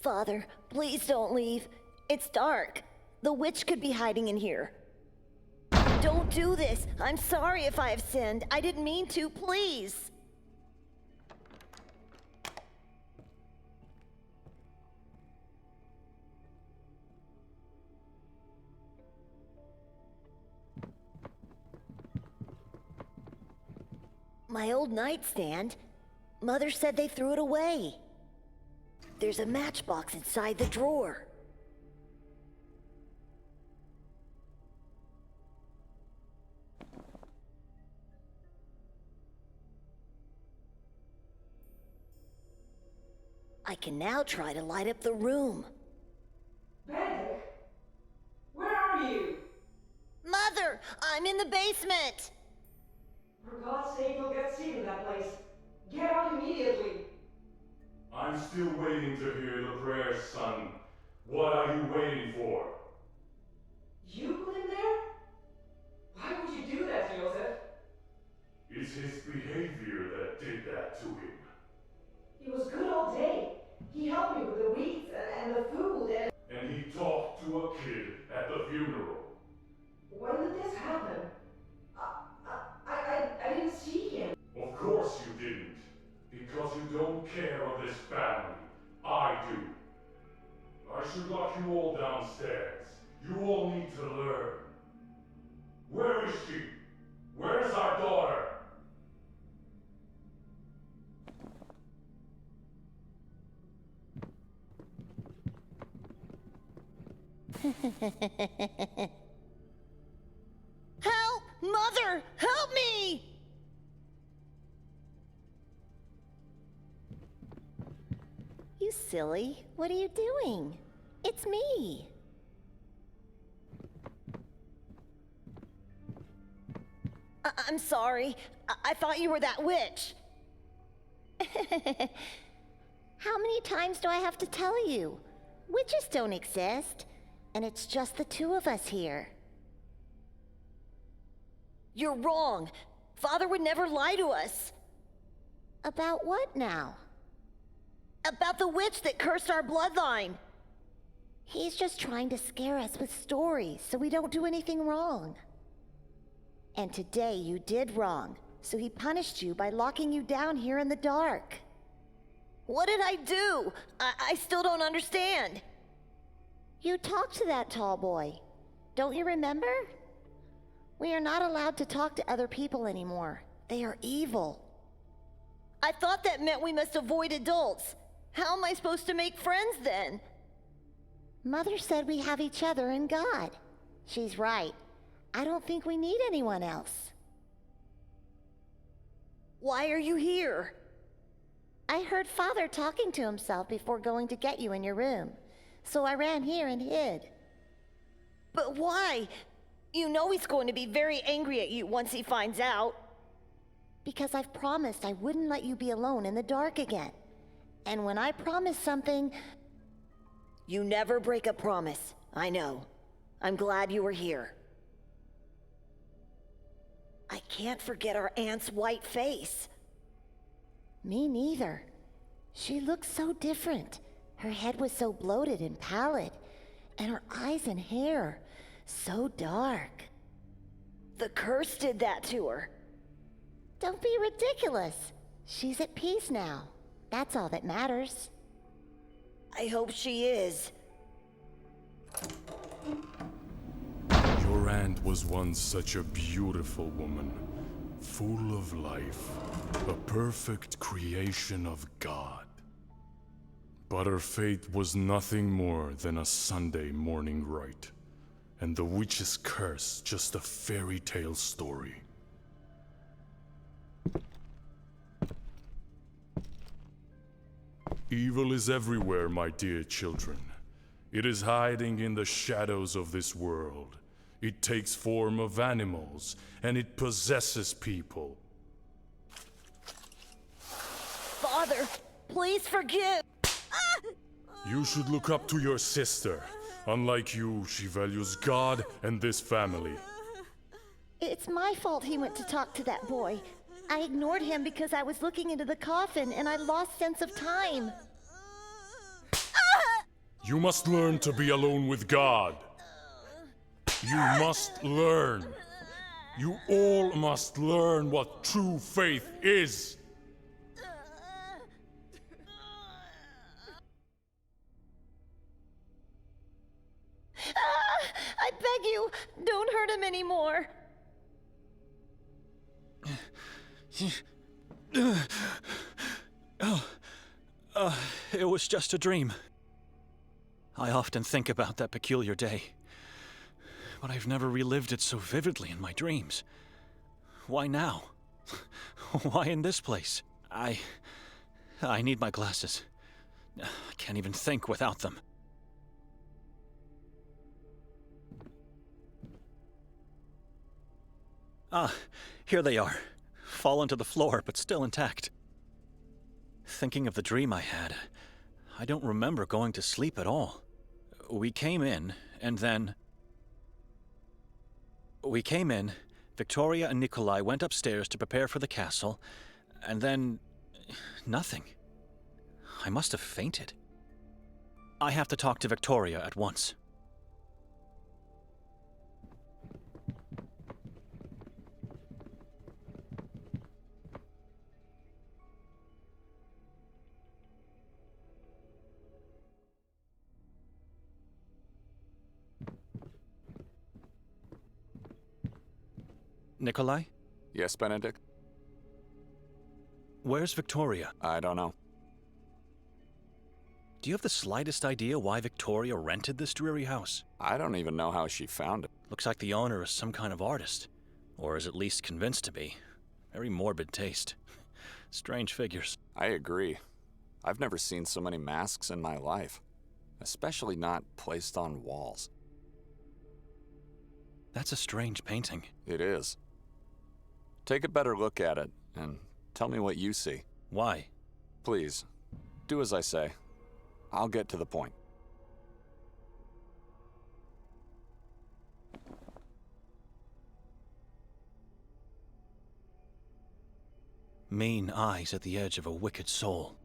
Father, please don't leave. It's dark. The witch could be hiding in here. Don't do this. I'm sorry if I have sinned. I didn't mean to, please. My old nightstand. Mother said they threw it away. There's a matchbox inside the drawer. I can now try to light up the room. Benedict? Where are you? Mother, I'm in the basement. For God's sake, you'll get sick in that place. Get out immediately. I'm still waiting to hear the prayers, son. What are you waiting for? You put him there? Why would you do that, Joseph? It's his behavior that did that to him. He was good all day. He helped me with the weeds and the food and... And he talked to a kid at the funeral. When did this happen? I didn't see him. Of course you didn't. Because you don't care of this family. I do. I should lock you all downstairs. You all need to learn. Where is she? Where's our daughter? Help! Mother! Help me! You silly. What are you doing? It's me. I'm sorry. I thought you were that witch. How many times do I have to tell you? Witches don't exist. And it's just the two of us here. You're wrong. Father would never lie to us. About what now? About the witch that cursed our bloodline. He's just trying to scare us with stories so we don't do anything wrong. And today you did wrong, so he punished you by locking you down here in the dark. What did I do? I still don't understand. You talked to that tall boy. Don't you remember? We are not allowed to talk to other people anymore. They are evil. I thought that meant we must avoid adults. How am I supposed to make friends then? Mother said we have each other and God. She's right. I don't think we need anyone else. Why are you here? I heard Father talking to himself before going to get you in your room. So I ran here and hid. But why? You know he's going to be very angry at you once he finds out. Because I've promised I wouldn't let you be alone in the dark again. And when I promise something... You never break a promise, I know. I'm glad you were here. I can't forget our aunt's white face. Me neither. She looked so different. Her head was so bloated and pallid, and her eyes and hair so dark. The curse did that to her. Don't be ridiculous. She's at peace now. That's all that matters. I hope she is. Your aunt was once such a beautiful woman, full of life, a perfect creation of God. But her fate was nothing more than a Sunday morning rite, and the witch's curse just a fairy tale story. Evil is everywhere, my dear children. It is hiding in the shadows of this world. It takes form of animals, and it possesses people. Father, please forgive. You should look up to your sister. Unlike you, she values God and this family. It's my fault he went to talk to that boy. I ignored him because I was looking into the coffin and I lost sense of time. You must learn to be alone with God. You must learn. You all must learn what true faith is. I beg you, don't hurt him anymore. It was just a dream. I often think about that peculiar day, but I've never relived it so vividly in my dreams. Why now? Why in this place? I need my glasses. I can't even think without them. Ah, here they are. Fallen to the floor, but still intact. Thinking of the dream I had, I don't remember going to sleep at all. We came in, Victoria and Nikolai went upstairs to prepare for the castle, and then... nothing. I must have fainted. I have to talk to Victoria at once. Nikolai? Yes, Benedict? Where's Victoria? I don't know. Do you have the slightest idea why Victoria rented this dreary house? I don't even know how she found it. Looks like the owner is some kind of artist. Or is at least convinced to be. Very morbid taste. Strange figures. I agree. I've never seen so many masks in my life. Especially not placed on walls. That's a strange painting. It is. Take a better look at it, and tell me what you see. Why? Please, do as I say. I'll get to the point. Mean eyes at the edge of a wicked soul.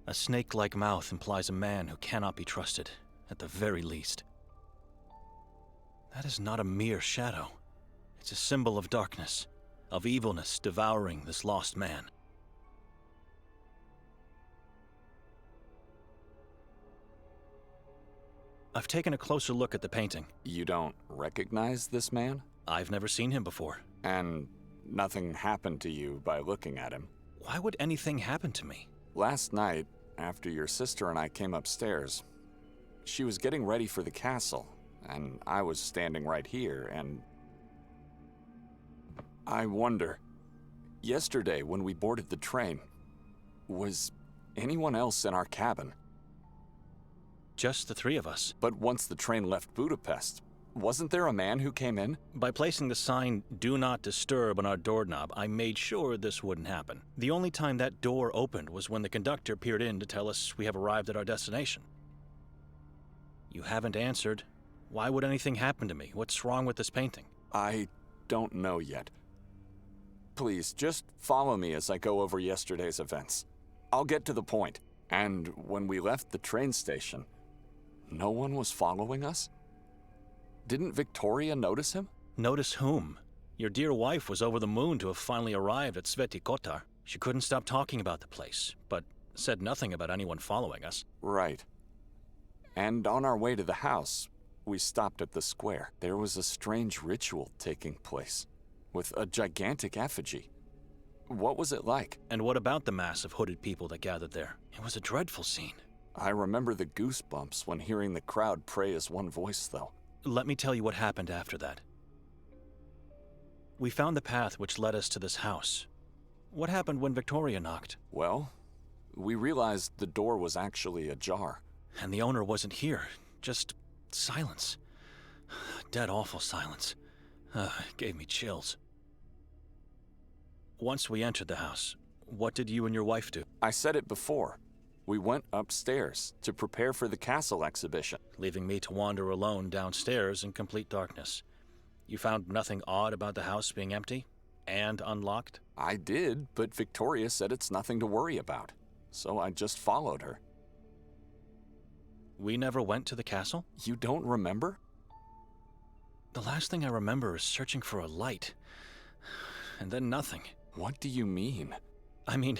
A snake-like mouth implies a man who cannot be trusted, at the very least. That is not a mere shadow. It's a symbol of darkness, of evilness devouring this lost man. I've taken a closer look at the painting. You don't recognize this man? I've never seen him before. And nothing happened to you by looking at him? Why would anything happen to me? Last night, after your sister and I came upstairs, she was getting ready for the castle, and I was standing right here, and... I wonder, yesterday when we boarded the train, was anyone else in our cabin? Just the three of us. But once the train left Budapest, wasn't there a man who came in? By placing the sign, "Do Not Disturb" on our doorknob, I made sure this wouldn't happen. The only time that door opened was when the conductor peered in to tell us we have arrived at our destination. You haven't answered. Why would anything happen to me? What's wrong with this painting? I don't know yet. Please, just follow me as I go over yesterday's events. I'll get to the point. And when we left the train station, no one was following us? Didn't Victoria notice him? Notice whom? Your dear wife was over the moon to have finally arrived at Kotar. She couldn't stop talking about the place, but said nothing about anyone following us. Right. And on our way to the house, we stopped at the square. There was a strange ritual taking place, with a gigantic effigy. What was it like? And what about the mass of hooded people that gathered there? It was a dreadful scene. I remember the goosebumps when hearing the crowd pray as one voice, though. Let me tell you what happened after that. We found the path which led us to this house. What happened when Victoria knocked? Well, we realized the door was actually ajar. And the owner wasn't here. Just silence. Dead awful silence. It gave me chills. Once we entered the house, what did you and your wife do? I said it before. We went upstairs to prepare for the castle exhibition. Leaving me to wander alone downstairs in complete darkness. You found nothing odd about the house being empty and unlocked? I did, but Victoria said it's nothing to worry about. So I just followed her. We never went to the castle? You don't remember? The last thing I remember is searching for a light. And then nothing. What do you mean? I mean,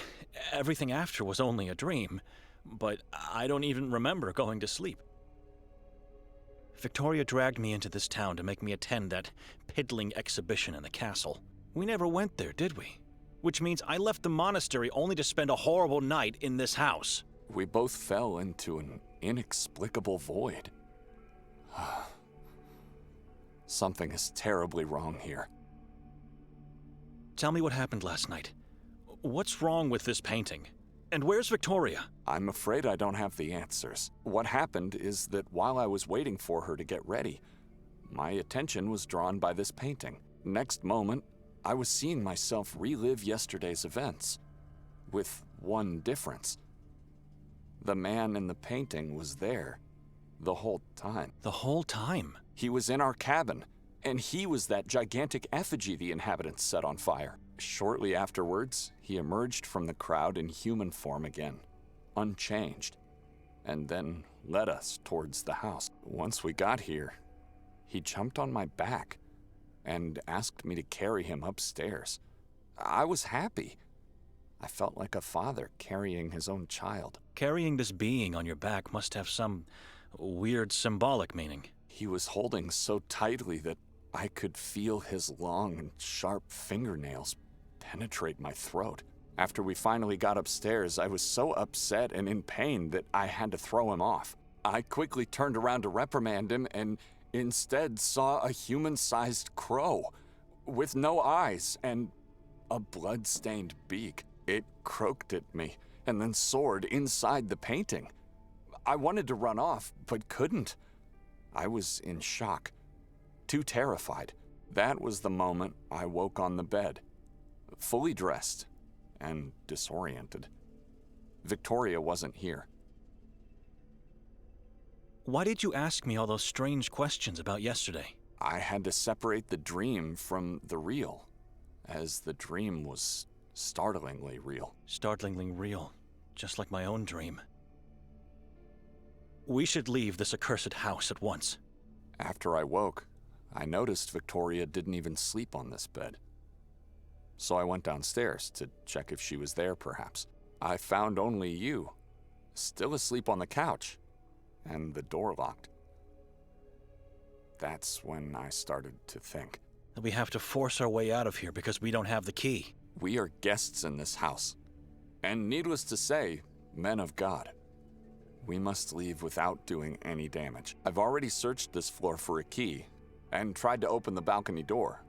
everything after was only a dream, but I don't even remember going to sleep. Victoria dragged me into this town to make me attend that piddling exhibition in the castle. We never went there, did we? Which means I left the monastery only to spend a horrible night in this house. We both fell into an inexplicable void. Something is terribly wrong here. Tell me what happened last night. What's wrong with this painting? And where's Victoria? I'm afraid I don't have the answers. What happened is that while I was waiting for her to get ready, my attention was drawn by this painting. Next moment, I was seeing myself relive yesterday's events, with one difference. The man in the painting was there the whole time. The whole time? He was in our cabin, and he was that gigantic effigy the inhabitants set on fire. Shortly afterwards, he emerged from the crowd in human form again, unchanged, and then led us towards the house. Once we got here, he jumped on my back and asked me to carry him upstairs. I was happy. I felt like a father carrying his own child. Carrying this being on your back must have some weird symbolic meaning. He was holding so tightly that I could feel his long and sharp fingernails penetrate my throat. After we finally got upstairs, I was so upset and in pain that I had to throw him off. I quickly turned around to reprimand him and instead saw a human-sized crow with no eyes and a blood-stained beak. It croaked at me and then soared inside the painting. I wanted to run off, but couldn't. I was in shock, too terrified. That was the moment I woke on the bed, fully dressed and disoriented. Victoria wasn't here. Why did you ask me all those strange questions about yesterday? I had to separate the dream from the real, as the dream was startlingly real. Startlingly real, just like my own dream. We should leave this accursed house at once. After I woke, I noticed Victoria didn't even sleep on this bed. So I went downstairs to check if she was there, perhaps. I found only you, still asleep on the couch, and the door locked. That's when I started to think. That we have to force our way out of here because we don't have the key. We are guests in this house, and needless to say, men of God. We must leave without doing any damage. I've already searched this floor for a key, and tried to open the balcony door,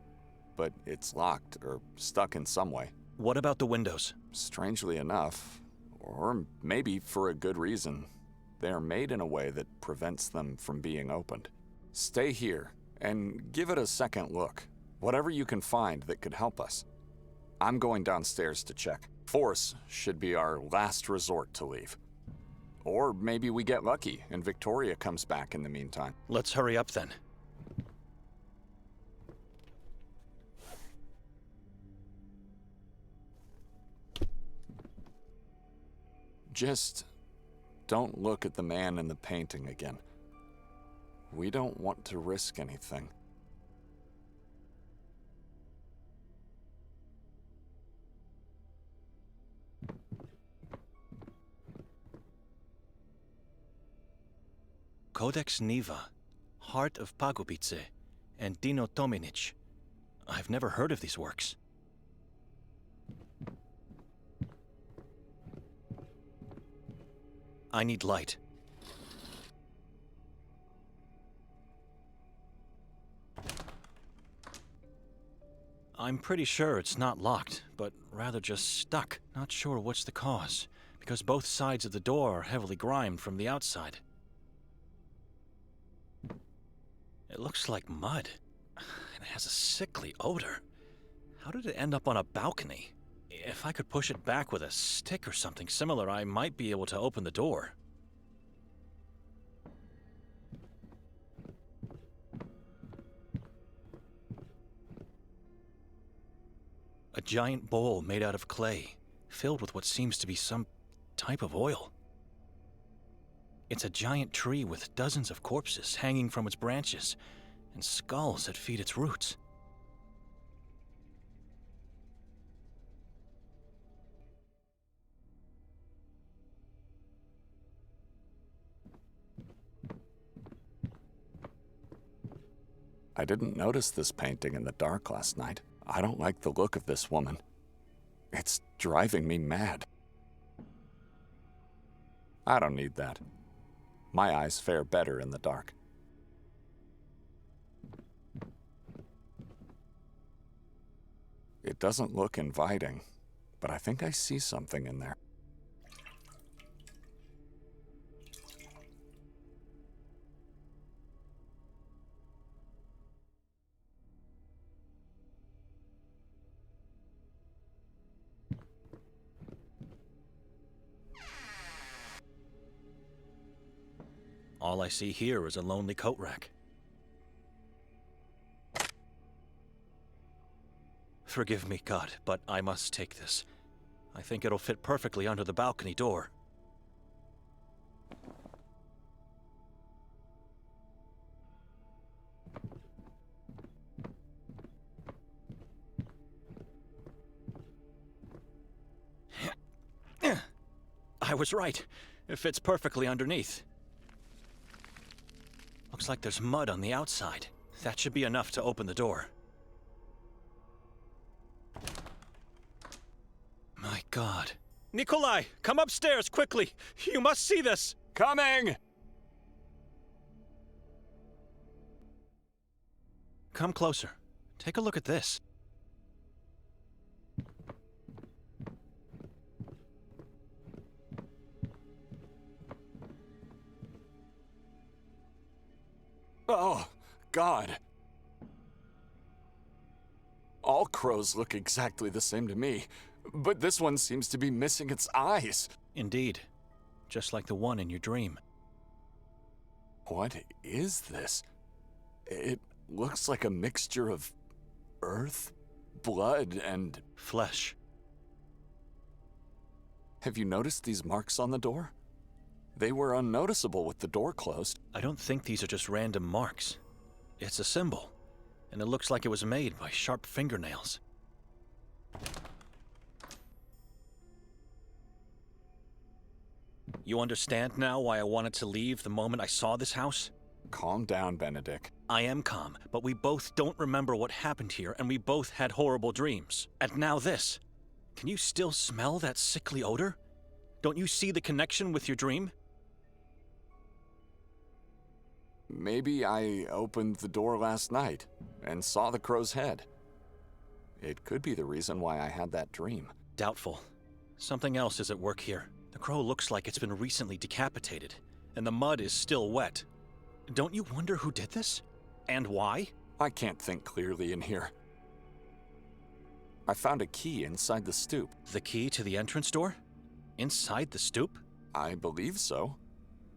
but it's locked or stuck in some way. What about the windows? Strangely enough, or maybe for a good reason, they are made in a way that prevents them from being opened. Stay here and give it a second look. Whatever you can find that could help us. I'm going downstairs to check. Force should be our last resort to leave. Or maybe we get lucky and Victoria comes back in the meantime. Let's hurry up then. Just don't look at the man in the painting again. We don't want to risk anything. Codex Niva, Heart of Pagopice, and Dino Tominic. I've never heard of these works. I need light. I'm pretty sure it's not locked, but rather just stuck. Not sure what's the cause, because both sides of the door are heavily grimed from the outside. It looks like mud, and it has a sickly odor. How did it end up on a balcony? If I could push it back with a stick or something similar, I might be able to open the door. A giant bowl made out of clay, filled with what seems to be some type of oil. It's a giant tree with dozens of corpses hanging from its branches, and skulls that feed its roots. I didn't notice this painting in the dark last night. I don't like the look of this woman. It's driving me mad. I don't need that. My eyes fare better in the dark. It doesn't look inviting, but I think I see something in there. All I see here is a lonely coat rack. Forgive me, God, but I must take this. I think it'll fit perfectly under the balcony door. I was right. It fits perfectly underneath. Looks like there's mud on the outside. That should be enough to open the door. My God. Nikolai, come upstairs, quickly! You must see this! Coming! Come closer. Take a look at this. Oh, God. All crows look exactly the same to me, but this one seems to be missing its eyes. Indeed. Just like the one in your dream. What is this? It looks like a mixture of earth, blood, and... Flesh. Have you noticed these marks on the door? They were unnoticeable with the door closed. I don't think these are just random marks. It's a symbol, and it looks like it was made by sharp fingernails. You understand now why I wanted to leave the moment I saw this house? Calm down, Benedict. I am calm, but we both don't remember what happened here, and we both had horrible dreams. And now this. Can you still smell that sickly odor? Don't you see the connection with your dream? Maybe I opened the door last night and saw the crow's head. It could be the reason why I had that dream. Doubtful. Something else is at work here. The crow looks like it's been recently decapitated, and the mud is still wet. Don't you wonder who did this? And why? I can't think clearly in here. I found a key inside the stoop. The key to the entrance door? Inside the stoop? I believe so.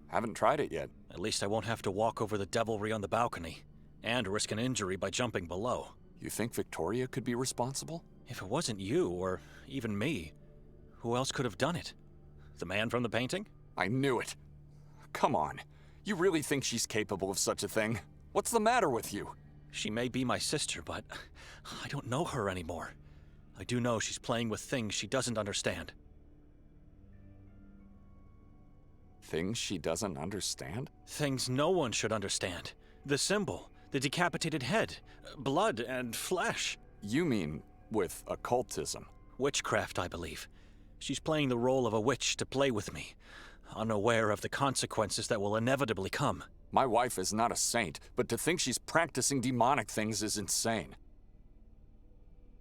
Haven't tried it yet. At least I won't have to walk over the devilry on the balcony, and risk an injury by jumping below. You think Victoria could be responsible? If it wasn't you, or even me, who else could have done it? The man from the painting? I knew it. Come on. You really think she's capable of such a thing? What's the matter with you? She may be my sister, but I don't know her anymore. I do know she's playing with things she doesn't understand. Things she doesn't understand? Things no one should understand. The symbol, the decapitated head, blood and flesh. You mean with occultism? Witchcraft, I believe. She's playing the role of a witch to play with me, unaware of the consequences that will inevitably come. My wife is not a saint, but to think she's practicing demonic things is insane.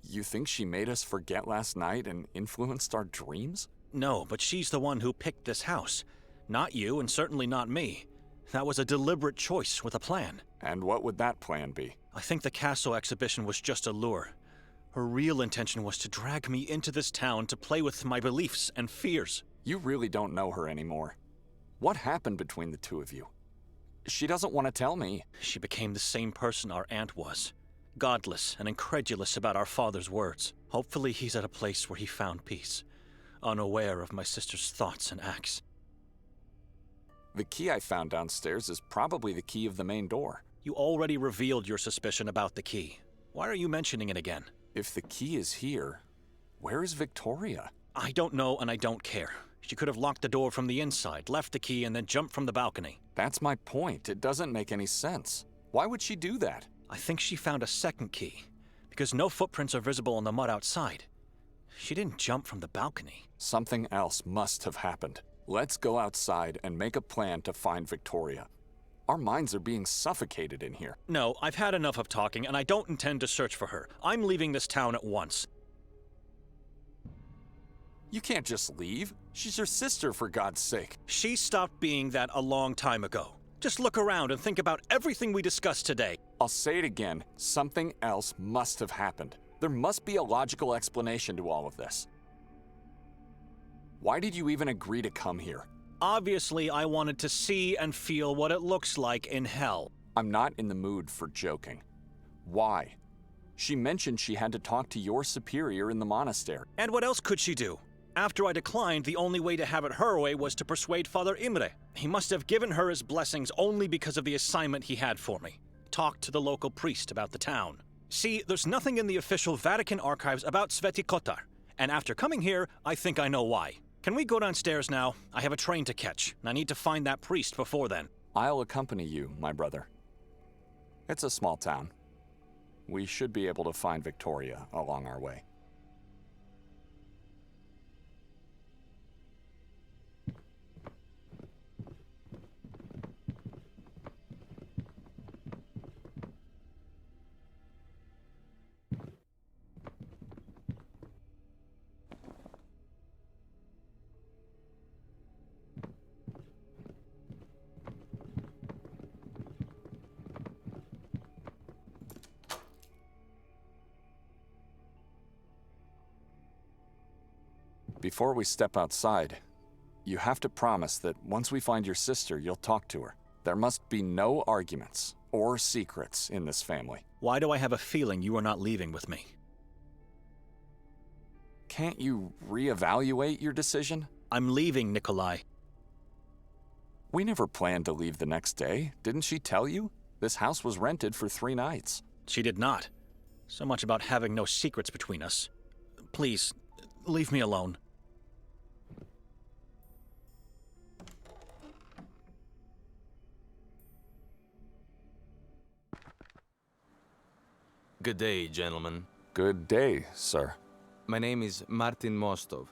You think she made us forget last night and influenced our dreams? No, but she's the one who picked this house. Not you, and certainly not me. That was a deliberate choice with a plan. And what would that plan be? I think the castle exhibition was just a lure. Her real intention was to drag me into this town to play with my beliefs and fears. You really don't know her anymore. What happened between the two of you? She doesn't want to tell me. She became the same person our aunt was. Godless and incredulous about our father's words. Hopefully he's at a place where he found peace, unaware of my sister's thoughts and acts. The key I found downstairs is probably the key of the main door. You already revealed your suspicion about the key. Why are you mentioning it again? If the key is here, where is Victoria? I don't know and I don't care. She could have locked the door from the inside, left the key, and then jumped from the balcony. That's my point. It doesn't make any sense. Why would she do that? I think she found a second key, because no footprints are visible on the mud outside. She didn't jump from the balcony. Something else must have happened. Let's go outside and make a plan to find Victoria. Our minds are being suffocated in here. No, I've had enough of talking, and I don't intend to search for her. I'm leaving this town at once. You can't just leave. She's your sister, for God's sake. She stopped being that a long time ago. Just look around and think about everything we discussed today. I'll say it again. Something else must have happened. There must be a logical explanation to all of this. Why did you even agree to come here? Obviously, I wanted to see and feel what it looks like in hell. I'm not in the mood for joking. Why? She mentioned she had to talk to your superior in the monastery. And what else could she do? After I declined, the only way to have it her way was to persuade Father Imre. He must have given her his blessings only because of the assignment he had for me. Talk to the local priest about the town. See, there's nothing in the official Vatican archives about Sveti Kotar. And after coming here, I think I know why. Can we go downstairs now? I have a train to catch, and I need to find that priest before then. I'll accompany you, my brother. It's a small town. We should be able to find Victoria along our way. Before we step outside, you have to promise that once we find your sister, you'll talk to her. There must be no arguments or secrets in this family. Why do I have a feeling you are not leaving with me? Can't you reevaluate your decision? I'm leaving, Nikolai. We never planned to leave the next day. Didn't she tell you? This house was rented for 3 nights. She did not. So much about having no secrets between us. Please, leave me alone. Good day, gentlemen. Good day, sir. My name is Martin Mostov.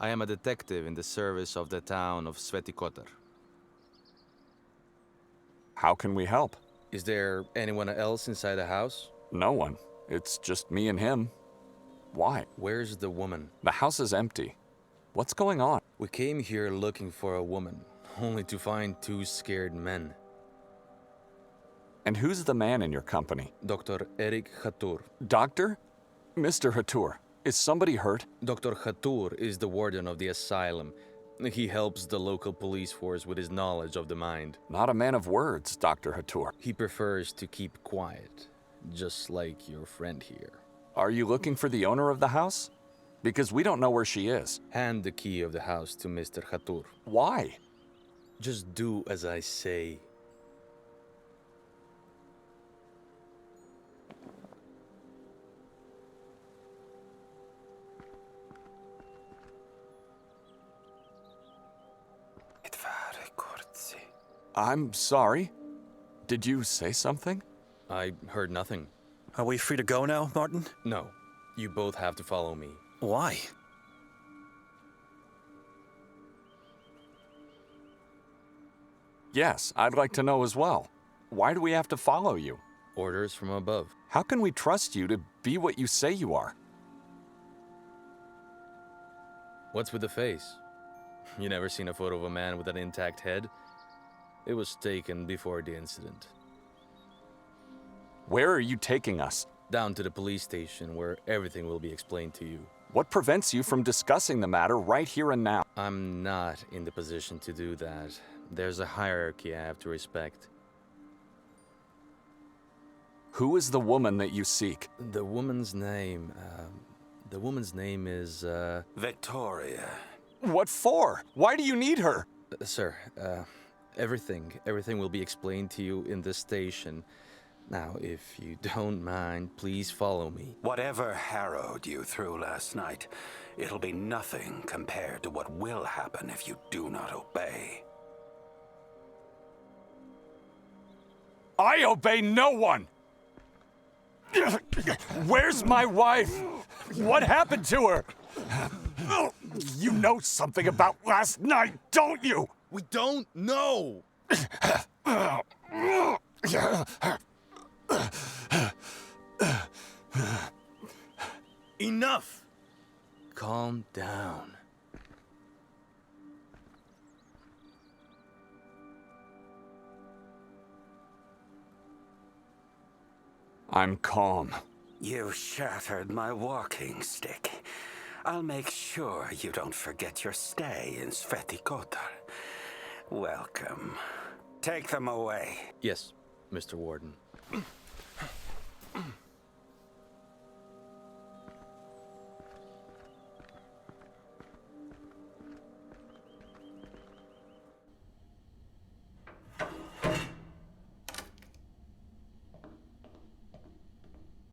I am a detective in the service of the town of Sveti Kotar. How can we help? Is there anyone else inside the house? No one. It's just me and him. Why? Where's the woman? The house is empty. What's going on? We came here looking for a woman, only to find 2 scared men. And who's the man in your company? Dr. Eric Hatur. Doctor? Mr. Hatur, is somebody hurt? Dr. Hatur is the warden of the asylum. He helps the local police force with his knowledge of the mind. Not a man of words, Dr. Hatur. He prefers to keep quiet, just like your friend here. Are you looking for the owner of the house? Because we don't know where she is. Hand the key of the house to Mr. Hatur. Why? Just do as I say. I'm sorry. Did you say something? I heard nothing. Are we free to go now, Martin? No, you both have to follow me. Why? Yes, I'd like to know as well. Why do we have to follow you? Orders from above. How can we trust you to be what you say you are? What's with the face? You never seen a photo of a man with an intact head? It was taken before the incident. Where are you taking us? Down to the police station where everything will be explained to you. What prevents you from discussing the matter right here and now? I'm not in the position to do that. There's a hierarchy I have to respect. Who is the woman that you seek? The woman's name is, Victoria. What for? Why do you need her? Sir, Everything will be explained to you in the station. Now, if you don't mind, please follow me. Whatever harrowed you through last night, it'll be nothing compared to what will happen if you do not obey. I obey no one! Where's my wife? What happened to her? You know something about last night, don't you? We don't know! Enough! Calm down. I'm calm. You shattered my walking stick. I'll make sure you don't forget your stay in Sveti Kotar. Welcome. Take them away. Yes, Mr. Warden.